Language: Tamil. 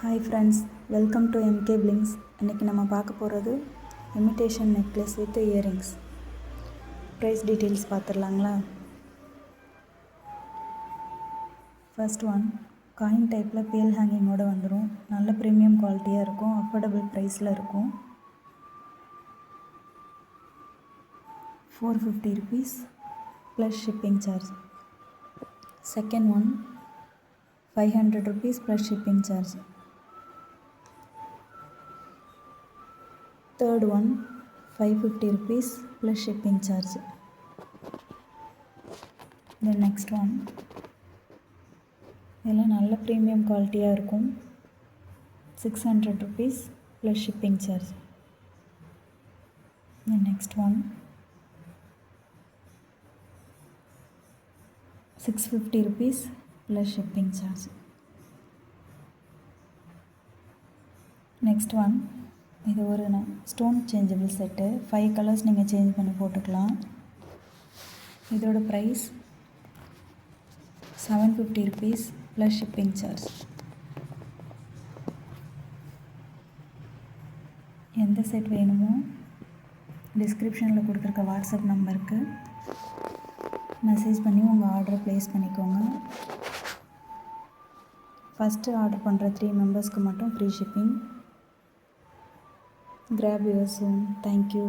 Hi friends, welcome to MK Blinks. இன்றைக்கி நம்ம பார்க்க போகிறது imitation necklace with earrings. Price details பார்த்துடலாங்களா? ஃபர்ஸ்ட் ஒன், காயின் டைப்பில் பேல் ஹேங்கிங்கோடு வந்துடும். நல்ல ப்ரீமியம் குவாலிட்டியாக இருக்கும், அஃபோர்டபுள் ப்ரைஸில் இருக்கும். 450 rupees plus shipping charge. Second one, 500 rupees plus shipping charge. Third one, 550 rupees plus shipping charge. The next one, இதெல்லாம் நல்ல ப்ரீமியம் குவாலிட்டியாக இருக்கும். 600 rupees plus shipping charge. The next one, 650 rupees plus shipping charge. Next one, இது ஒரு ஸ்டோன் சேஞ்சபிள் செட்டு. 5 கலர்ஸ் நீங்கள் சேஞ்ச் பண்ணி போட்டுக்கலாம். இதோட price 750 rupees plus shipping charge. எந்த செட் வேணுமோ டிஸ்கிரிப்ஷனில் கொடுத்துருக்க வாட்ஸ்அப் நம்பருக்கு மெசேஜ் பண்ணி உங்கள் ஆர்டரை ப்ளேஸ் பண்ணிக்கோங்க. ஃபஸ்ட்டு ஆர்டர் பண்ணுற 3 மெம்பர்ஸ்க்கு மட்டும் free shipping. Grab yours soon. Thank you.